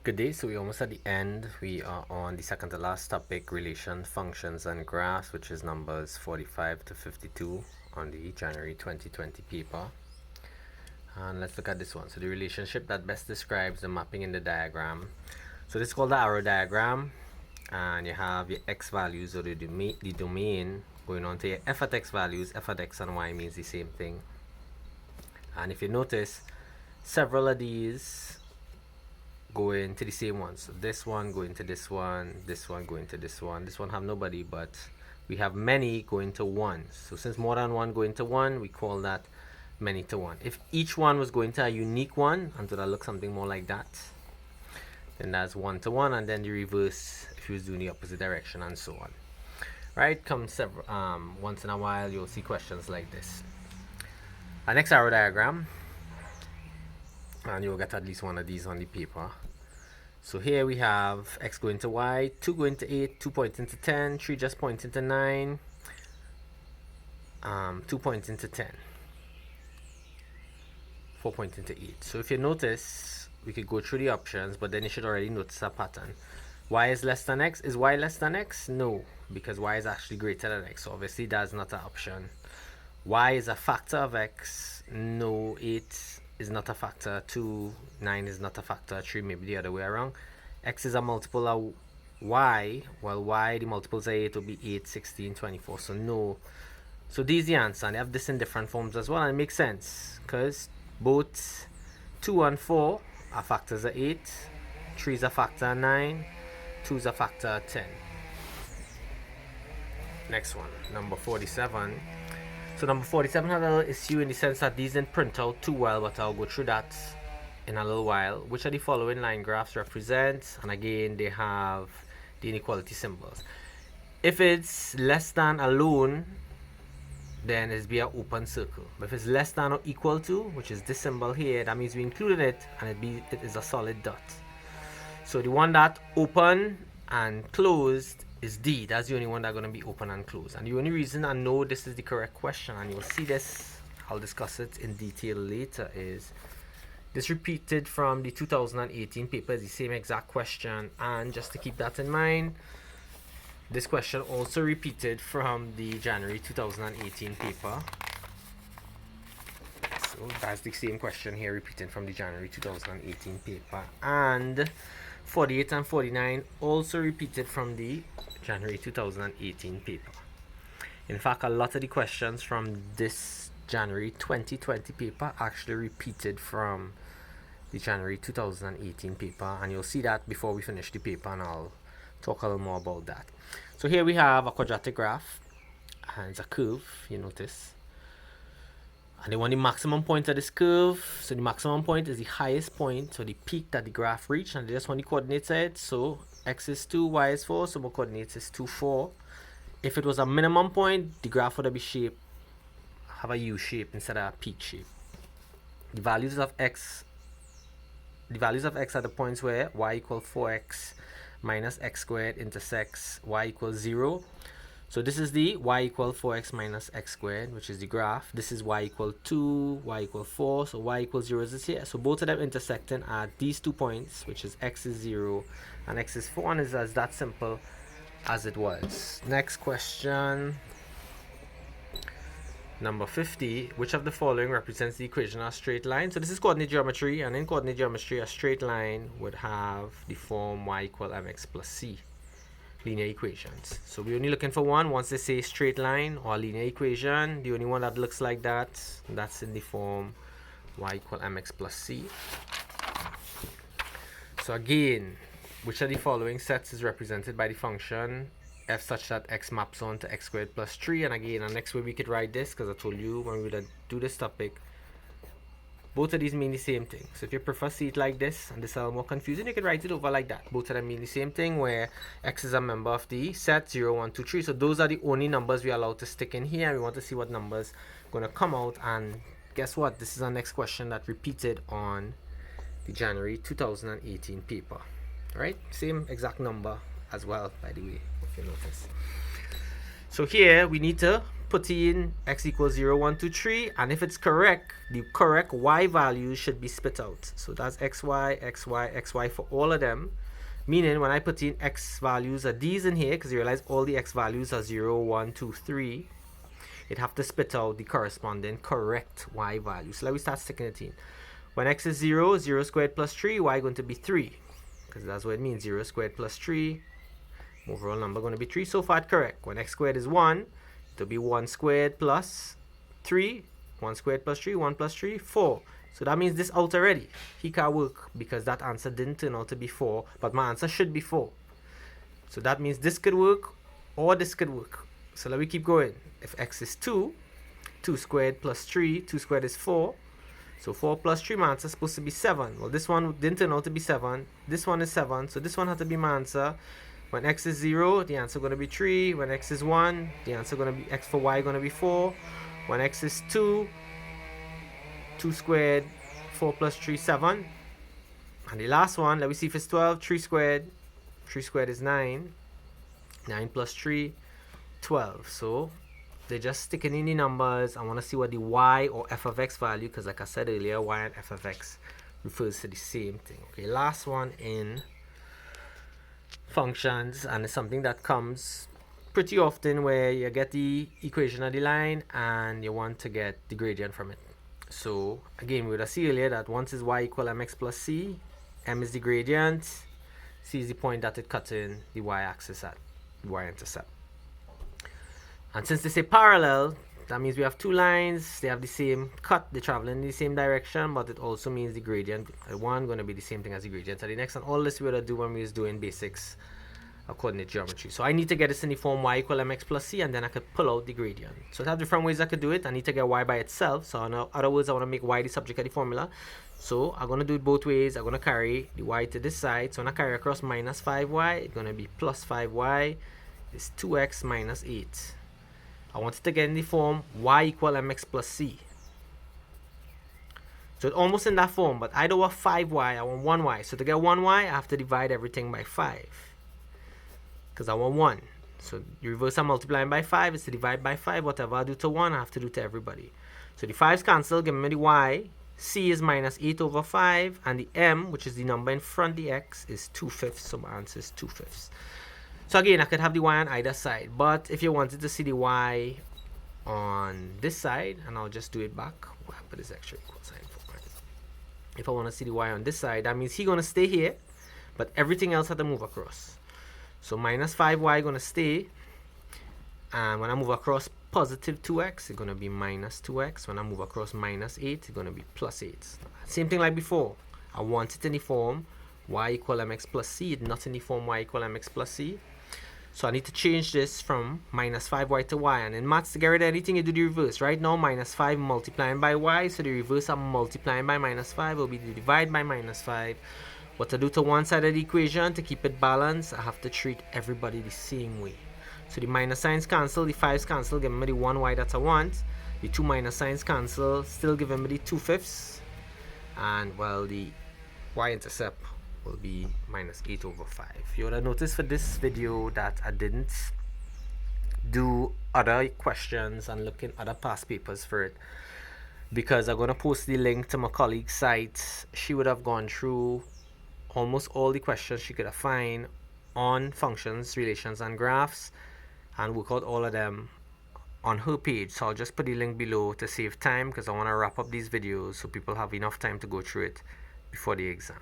Good day. So we're almost at the end. We are on the second to last topic, relation functions and graphs, which is numbers 45 to 52 on the January 2020 paper. And let's look at this one. So the relationship that best describes the mapping in the diagram. So this is called the arrow diagram, and you have your x values, or the domain going on to your f at x values. F at x and y means the same thing. And if you notice, several of these go into the same one. So this one go into this one go into this one have nobody, but we have many going to one. So since more than one go into one, we call that many to one. If each one was going to a unique one, and so that looks something more like that, then that's one to one, and then the reverse if you was doing the opposite direction, and so on. Right? Come several once in a while you'll see questions like this. Our next arrow diagram, and you'll get at least one of these on the paper. So here we have x going to y, 2 going to 8, 2 pointing to 10, 3 just pointing to 9, 2 pointing to 10, 4 pointing to 8. So if you notice, we could go through the options, but then you should already notice a pattern. Y is less than x. Is y less than x? No, because y is actually greater than x. So obviously that's not an option. Y is a factor of x. No, 8 is not a factor, 2, 9 is not a factor, 3 maybe the other way around. X is a multiple of y, while y, the multiples of 8 will be 8, 16, 24, so no. So this is the answer, and they have this in different forms as well, and it makes sense, because both 2 and 4 are factors of 8, 3 is a factor of 9, 2 is a factor of 10. Next one, number 47. So number 47 had a little issue in the sense that these didn't print out too well, but I'll go through that in a little while. Which of the following line graphs represent? And again, they have the inequality symbols. If it's less than alone, then it's be an open circle. But if it's less than or equal to, which is this symbol here, that means we included it, and it is a solid dot. So the one that open and closed is D. That's the only one that's going to be open and closed. And the only reason I know this is the correct question, and you'll see this, I'll discuss it in detail later, is this repeated from the 2018 paper, is the same exact question. And just to keep that in mind, this question also repeated from the January 2018 paper. So that's the same question here repeated from the January 2018 paper. And 48 and 49 also repeated from the January 2018 paper. In fact, a lot of the questions from this January 2020 paper actually repeated from the January 2018 paper, and you'll see that before we finish the paper, and I'll talk a little more about that. So here we have a quadratic graph, and it's a curve, you notice. And they want the maximum point of this curve. So the maximum point is the highest point, so the peak that the graph reached, and they just want the coordinates set. So x is 2, y is 4, so my coordinates is 2, 4. If it was a minimum point, the graph would have a U shape instead of a peak shape. The values of x are the points where y equals 4x minus x squared intersects y equals 0. So this is the y equals 4x minus x squared, which is the graph. This is y equals 2, y equals 4, so y equals 0 is here. So both of them intersecting at these 2 points, which is x is 0 and x is 4, and it's as that simple as it was. Next question, number 50. Which of the following represents the equation of a straight line? So this is coordinate geometry, and in coordinate geometry, a straight line would have the form y equals mx plus c. Linear equations. So we're only looking for one. Once they say straight line or linear equation, the only one that looks like that, that's in the form y equals mx plus c. So again, which of the following sets is represented by the function f such that x maps on to x squared plus 3? And again, the next way we could write this, because I told you when we would do this topic, both of these mean the same thing. So if you prefer see it like this, and this is a little more confusing, you can write it over like that. Both of them mean the same thing, where x is a member of the set 0, 1, 2, 3. So those are the only numbers we are allowed to stick in here. We want to see what numbers are going to come out. And guess what? This is our next question that repeated on the January 2018 paper. Right? Same exact number as well, by the way, if you notice. So here we need to put in x equals 0, 1, 2, 3, and if it's correct, the correct y values should be spit out. So that's xy, xy, xy for all of them. Meaning when I put in x values of these in here, because you realize all the x values are 0, 1, 2, 3, it have to spit out the corresponding correct y value. So let me start sticking it in. When x is 0, 0 squared plus 3, y going to be 3. Because that's what it means, 0 squared plus 3. Overall number going to be 3. So far correct. When x squared is 1, it'll be 1 squared plus 3. 1 squared plus 3, 1 plus 3, 4. So that means this out already. He can't work because that answer didn't turn out to be 4, but my answer should be 4. So that means this could work or this could work. So let me keep going. If x is 2, 2 squared plus 3, 2 squared is 4. So 4 plus 3, my answer is supposed to be 7. Well, this one didn't turn out to be 7. This one is 7, so this one had to be my answer. When x is 0, the answer going to be 3. When x is 1, the answer going to be x for y going to be 4. When x is 2, 2 squared, 4 plus 3, 7. And the last one, let me see if it's 12. 3 squared. 3 squared is 9. 9 plus 3, 12. So they're just sticking in the numbers. I want to see what the y or f of x value, because like I said earlier, y and f of x refers to the same thing. Okay, last one in functions, and it's something that comes pretty often where you get the equation of the line and you want to get the gradient from it. So again, we would have seen earlier that once is y equal mx plus c, m is the gradient, c is the point that it cuts in the y-axis at, the y-intercept. And since they say parallel, that means we have two lines, they have the same cut, they travel in the same direction, but it also means the gradient at one going to be the same thing as the gradient at the next, and all this we would do when we was doing basics of coordinate geometry. So I need to get this in the form y equal mx plus c, and then I could pull out the gradient. So I have different ways I could do it. I need to get y by itself, so in other words, I want to make y the subject of the formula. So I'm going to do it both ways. I'm going to carry the y to this side, so when I carry across minus 5y, it's going to be plus 5y is 2x minus 8. I want it to get in the form y equal mx plus c. So it's almost in that form, but I don't want 5y, I want 1y. So to get 1y, I have to divide everything by 5. Because I want 1. So you reverse and multiplying by 5 is to divide by 5. Whatever I do to 1, I have to do to everybody. So the 5's cancel, give me the y. C is minus 8 over 5. And the m, which is the number in front of the x, is 2/5. So my answer is 2/5. So again, I could have the y on either side, but if you wanted to see the y on this side, and I'll just do it back, we'll put this extra equal sign for it. If I want to see the y on this side, that means he's going to stay here, but everything else had to move across. So minus 5y going to stay, and when I move across positive 2x, it's going to be minus 2x. When I move across minus 8, it's going to be plus 8. Same thing like before. I want it in the form y equal mx plus c, it's not in the form y equal mx plus c. So I need to change this from minus 5y to y. And in maths, to get rid of anything, you do the reverse. Right now, minus 5 multiplying by y. So the reverse of multiplying by minus 5 will be to divide by minus 5. What to do to one side of the equation to keep it balanced, I have to treat everybody the same way. So the minus signs cancel, the 5's cancel, giving me the 1y that I want. The 2 minus signs cancel, still giving me the 2/5. And well, the y-intercept will be minus 8 over 5. You would have noticed for this video that I didn't do other questions and look in other past papers for it, because I'm going to post the link to my colleague's site. She would have gone through almost all the questions she could have find on functions, relations, and graphs, and work out all of them on her page. So I'll just put the link below to save time, because I want to wrap up these videos so people have enough time to go through it before the exam.